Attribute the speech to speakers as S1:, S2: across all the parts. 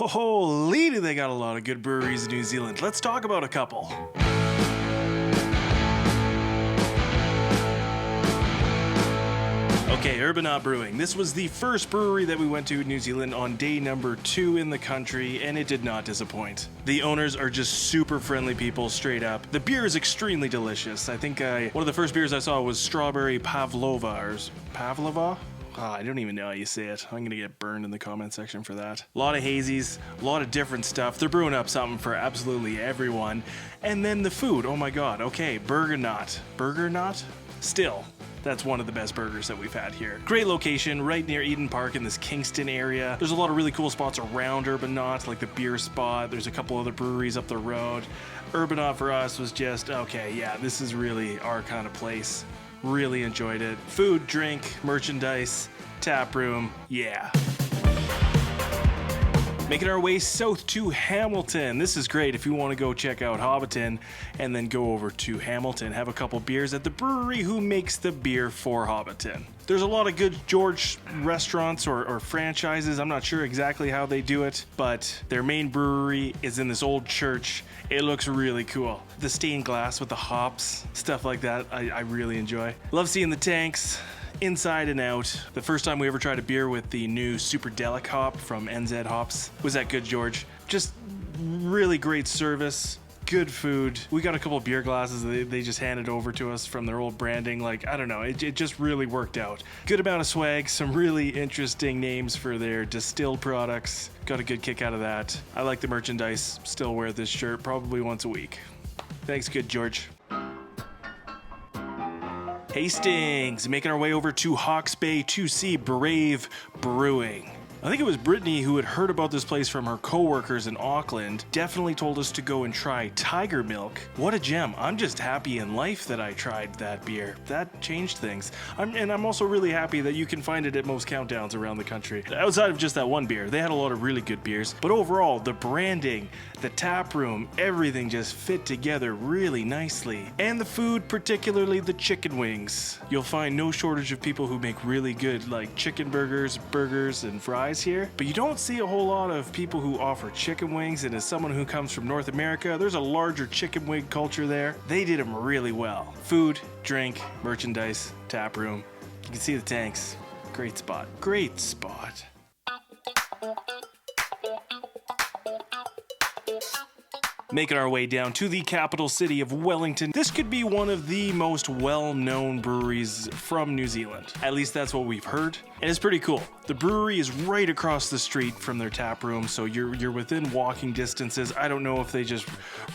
S1: Holy, they got a lot of good breweries in New Zealand. Let's talk about a couple. Okay, Urbanot Brewing. This was the first brewery that we went to in New Zealand on day number 2 in the country, and it did not disappoint. The owners are just super friendly people, straight up. The beer is extremely delicious. I think one of the first beers I saw was strawberry pavlova, or pavlova? I don't even know how you say it. I'm going to get burned in the comment section for that. A lot of hazies, a lot of different stuff. They're brewing up something for absolutely everyone. And then the food. Oh my god. Okay, Burger Knot. Burger Knot? Still, that's one of the best burgers that we've had here. Great location, right near Eden Park in this Kingston area. There's a lot of really cool spots around Urbanot, like the beer spot. There's a couple other breweries up the road. Urbanot for us was just, okay, yeah, this is really our kind of place. Really enjoyed it. Food, drink, merchandise, tap room, yeah. Making our way south to Hamilton. This is great if you want to go check out Hobbiton and then go over to Hamilton, have a couple beers at the brewery who makes the beer for Hobbiton. There's a lot of good George restaurants or franchises. I'm not sure exactly how they do it, but their main brewery is in this old church. It looks really cool. The stained glass with the hops, stuff like that, I really enjoy. Love seeing the tanks. Inside and out. The first time we ever tried a beer with the new Superdelic hop from NZ Hops was that good, George. Just really great service, good food. We got a couple beer glasses they just handed over to us from their old branding. Like, I don't know, it just really worked out. Good amount of swag, some really interesting names for their distilled products. Got a good kick out of that. I like the merchandise, still wear this shirt probably once a week. Thanks, good George. Hastings, making our way over to Hawke's Bay to see Brave Brewing. I think it was Brittany who had heard about this place from her coworkers in Auckland, definitely told us to go and try Tiger Milk. What a gem. I'm just happy in life that I tried that beer. That changed things. I'm also really happy that you can find it at most countdowns around the country. Outside of just that one beer, they had a lot of really good beers, but overall, the branding, the tap room, everything just fit together really nicely. And the food, particularly the chicken wings. You'll find no shortage of people who make really good, like, chicken burgers, and fries here, but you don't see a whole lot of people who offer chicken wings, and as someone who comes from North America, there's a larger chicken wing culture there. They did them really well. Food, drink, merchandise, tap room. You can see the tanks. Great spot. Great spot. Making our way down to the capital city of Wellington. This could be one of the most well-known breweries from New Zealand. At least that's what we've heard. And it's pretty cool. The brewery is right across the street from their tap room, so you're within walking distances. I don't know if they just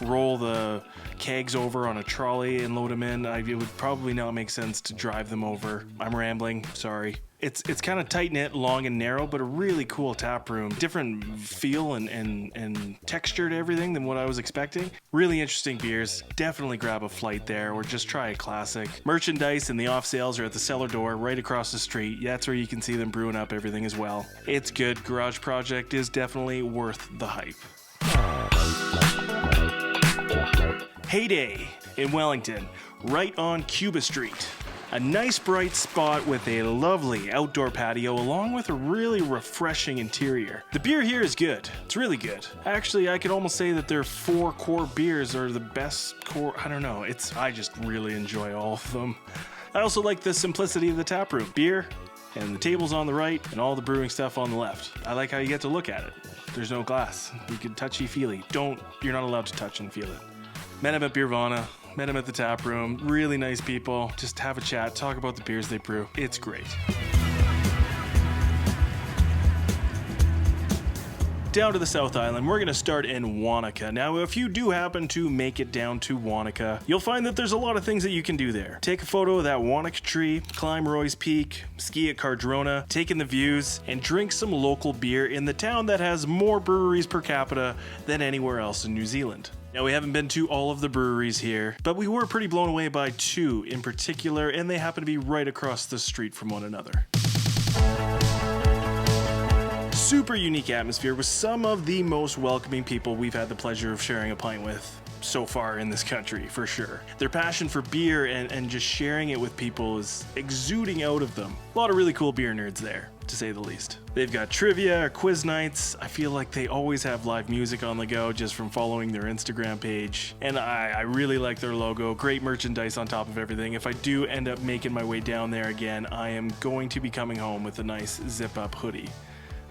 S1: roll the kegs over on a trolley and load them in. It would probably not make sense to drive them over. I'm rambling, sorry. It's kind of tight-knit, long and narrow, but a really cool tap room. Different feel and texture to everything than what I was expecting. Really interesting beers. Definitely grab a flight there or just try a classic. Merchandise and the off sales are at the cellar door right across the street. Yeah, that's where you can see them brewing up everything as well. It's good. Garage Project is definitely worth the hype. Heyday in Wellington, right on Cuba Street. A nice bright spot with a lovely outdoor patio along with a really refreshing interior. The beer here is good. It's really good. Actually, I could almost say that their 4 core beers are the best core. I don't know. I just really enjoy all of them. I also like the simplicity of the tap room. Beer and the tables on the right and all the brewing stuff on the left. I like how you get to look at it. There's no glass. You can touchy-feely. You're not allowed to touch and feel it. Met him at Beervana. Met him at the tap room. Really nice people. Just have a chat, talk about the beers they brew. It's great. Down to the South Island, we're going to start in Wanaka. Now, if you do happen to make it down to Wanaka, you'll find that there's a lot of things that you can do there. Take a photo of that Wanaka tree, climb Roy's Peak, ski at Cardrona, take in the views, and drink some local beer in the town that has more breweries per capita than anywhere else in New Zealand. Now, we haven't been to all of the breweries here, but we were pretty blown away by 2 in particular, and they happen to be right across the street from one another. Super unique atmosphere with some of the most welcoming people we've had the pleasure of sharing a pint with so far in this country, for sure. Their passion for beer and just sharing it with people is exuding out of them. A lot of really cool beer nerds there. to say the least. They've got trivia or quiz nights. I feel like they always have live music on the go just from following their Instagram page. And I really like their logo. Great merchandise on top of everything. If I do end up making my way down there again, I am going to be coming home with a nice zip-up hoodie.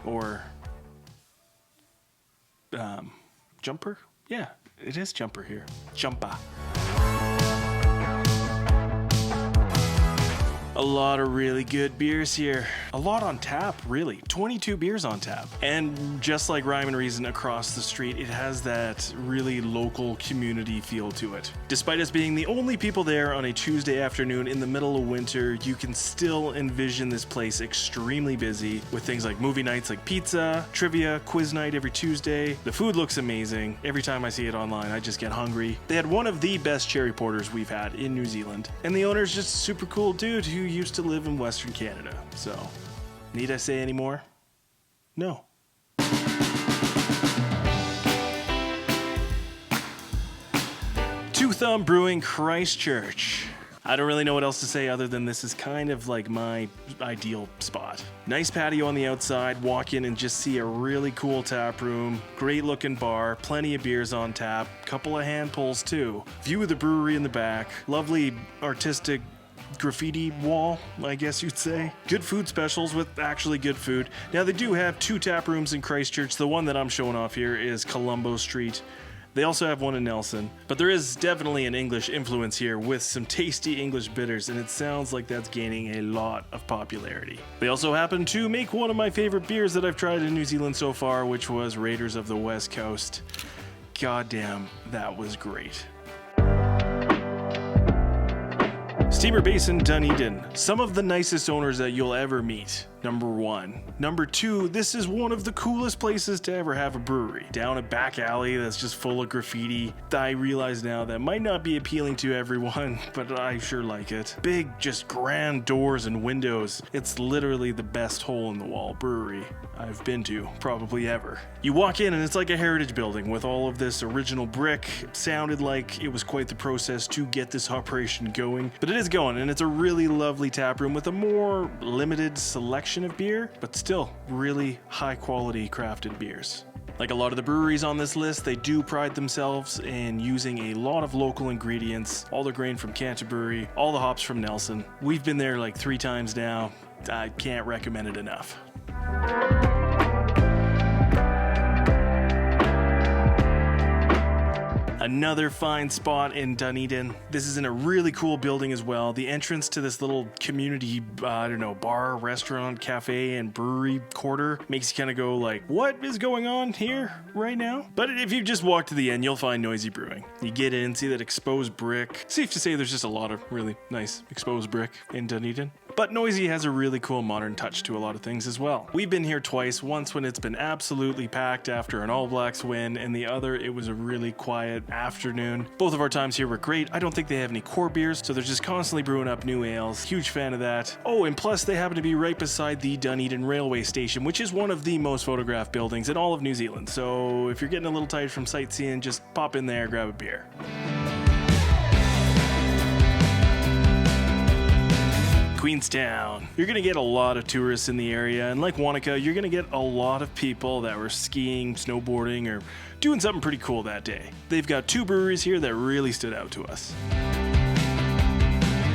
S1: Or jumper? Yeah, it is jumper here. Jumper. A lot of really good beers here. A lot on tap, really. 22 beers on tap. And just like Rhyme and Reason across the street, it has that really local community feel to it. Despite us being the only people there on a Tuesday afternoon in the middle of winter, you can still envision this place extremely busy with things like movie nights like pizza, trivia, quiz night every Tuesday. The food looks amazing. Every time I see it online, I just get hungry. They had one of the best cherry porters we've had in New Zealand. And the owner's just a super cool dude who used to live in Western Canada. So, need I say any more? No. Two Thumb Brewing, Christchurch. I don't really know what else to say other than this is kind of like my ideal spot. Nice patio on the outside, walk in and just see a really cool tap room, great looking bar, plenty of beers on tap, couple of hand pulls too. View of the brewery in the back, lovely artistic graffiti wall, I guess you'd say. Good food specials with actually good food. Now they do have 2 tap rooms in Christchurch. The one that I'm showing off here is Colombo Street. They also have one in Nelson, but there is definitely an English influence here with some tasty English bitters, and it sounds like that's gaining a lot of popularity. They also happen to make one of my favorite beers that I've tried in New Zealand so far, which was Raiders of the West Coast. Goddamn, that was great. Steamer Basin, Dunedin. Some of the nicest owners that you'll ever meet. Number 1. Number 2, this is one of the coolest places to ever have a brewery. Down a back alley that's just full of graffiti. I realize now that might not be appealing to everyone, but I sure like it. Big, just grand doors and windows. It's literally the best hole in the wall brewery I've been to, probably ever. You walk in and it's like a heritage building with all of this original brick. It sounded like it was quite the process to get this operation going, but it is going, and it's a really lovely tap room with a more limited selection of beer, but still really high quality crafted beers. Like a lot of the breweries on this list, they do pride themselves in using a lot of local ingredients, all the grain from Canterbury, all the hops from Nelson. We've been there like 3 times now. I can't recommend it enough. Another fine spot in Dunedin. This is in a really cool building as well. The entrance to this little community, bar, restaurant, cafe, and brewery quarter makes you kind of go like, what is going on here right now? But if you just walk to the end, you'll find Noisy Brewing. You get in, see that exposed brick. Safe to say there's just a lot of really nice exposed brick in Dunedin. But Noisy has a really cool modern touch to a lot of things as well. We've been here twice, once when it's been absolutely packed after an All Blacks win, and the other it was a really quiet afternoon. Both of our times here were great. I don't think they have any core beers, so they're just constantly brewing up new ales. Huge fan of that. Oh, and plus they happen to be right beside the Dunedin Railway Station, which is one of the most photographed buildings in all of New Zealand. So if you're getting a little tired from sightseeing, just pop in there, grab a beer. Queenstown. You're going to get a lot of tourists in the area, and like Wanaka, you're going to get a lot of people that were skiing, snowboarding, or doing something pretty cool that day. They've got 2 breweries here that really stood out to us.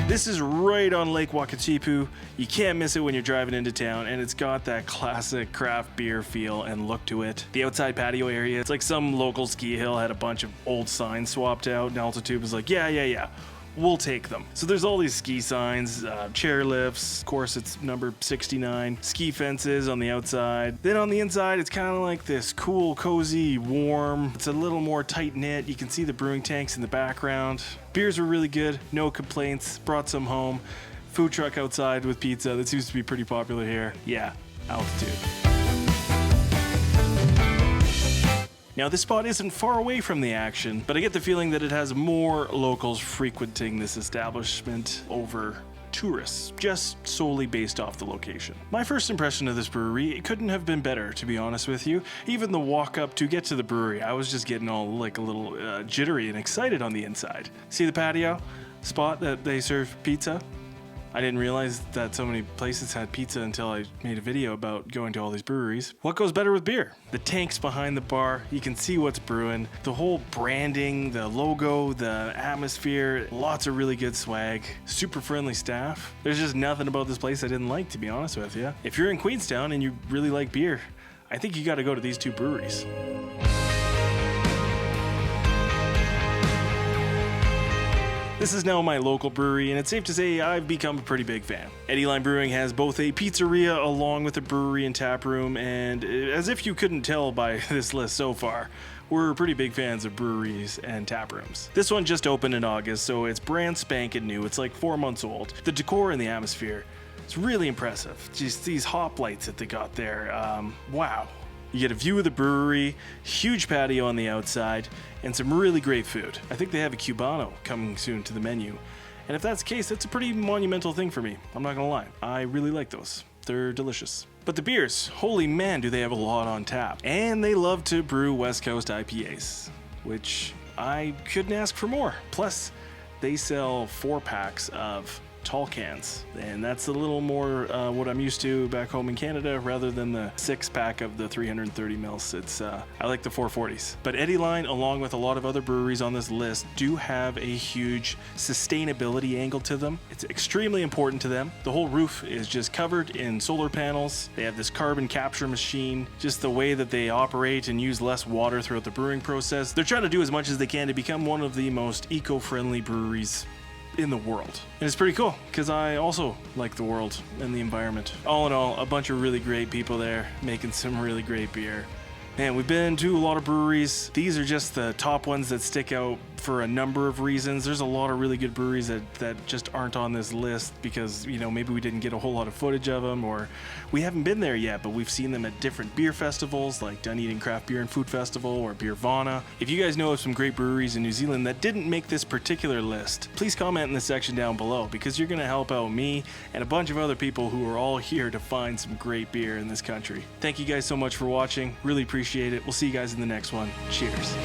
S1: This is right on Lake Wakatipu. You can't miss it when you're driving into town, and it's got that classic craft beer feel and look to it. The outside patio area, it's like some local ski hill had a bunch of old signs swapped out, and Altitude was like, yeah. We'll take them. So there's all these ski signs, chair lifts, of course it's number 69, ski fences on the outside. Then on the inside, it's kind of like this cool, cozy, warm. It's a little more tight-knit. You can see the brewing tanks in the background. Beers were really good, no complaints, brought some home. Food truck outside with pizza, that seems to be pretty popular here. Yeah, Altitude. Now, this spot isn't far away from the action, but I get the feeling that it has more locals frequenting this establishment over tourists, just solely based off the location. My first impression of this brewery, it couldn't have been better, to be honest with you. Even the walk up to get to the brewery, I was just getting all like a little jittery and excited on the inside. See the patio spot that they serve pizza? I didn't realize that so many places had pizza until I made a video about going to all these breweries. What goes better with beer? The tanks behind the bar, you can see what's brewing. The whole branding, the logo, the atmosphere, lots of really good swag, super friendly staff. There's just nothing about this place I didn't like, to be honest with you. If you're in Queenstown and you really like beer, I think you gotta go to these two breweries. This is now my local brewery, and it's safe to say I've become a pretty big fan. Eddie Line Brewing has both a pizzeria along with a brewery and tap room, and as if you couldn't tell by this list so far, we're pretty big fans of breweries and tap rooms. This one just opened in August, so it's brand spanking new. It's like 4 months old. The decor and the atmosphere, it's really impressive. Just these hop lights that they got there, wow. You get a view of the brewery, huge patio on the outside, and some really great food. I think they have a Cubano coming soon to the menu. And if that's the case, that's a pretty monumental thing for me. I'm not gonna lie. I really like those. They're delicious. But the beers, holy man, do they have a lot on tap. And they love to brew West Coast IPAs, which I couldn't ask for more. Plus, they sell 4-packs of tall cans, and that's a little more what I'm used to back home in Canada rather than the 6-pack of the 330 mils. I like the 440s. But Eddie Line, along with a lot of other breweries on this list, do have a huge sustainability angle to them. It's extremely important to them. The whole roof is just covered in solar panels. They have this carbon capture machine. Just the way that they operate and use less water throughout the brewing process. They're trying to do as much as they can to become one of the most eco-friendly breweries in the world. And it's pretty cool because I also like the world and the environment. All in all, a bunch of really great people there making some really great beer. Man, we've been to a lot of breweries. These are just the top ones that stick out for a number of reasons. There's a lot of really good breweries that just aren't on this list because, you know, maybe we didn't get a whole lot of footage of them, or we haven't been there yet, but we've seen them at different beer festivals like Dunedin Craft Beer and Food Festival or Beervana. If you guys know of some great breweries in New Zealand that didn't make this particular list, please comment in the section down below because you're going to help out me and a bunch of other people who are all here to find some great beer in this country. Thank you guys so much for watching. Really appreciate it. We'll see you guys in the next one. Cheers.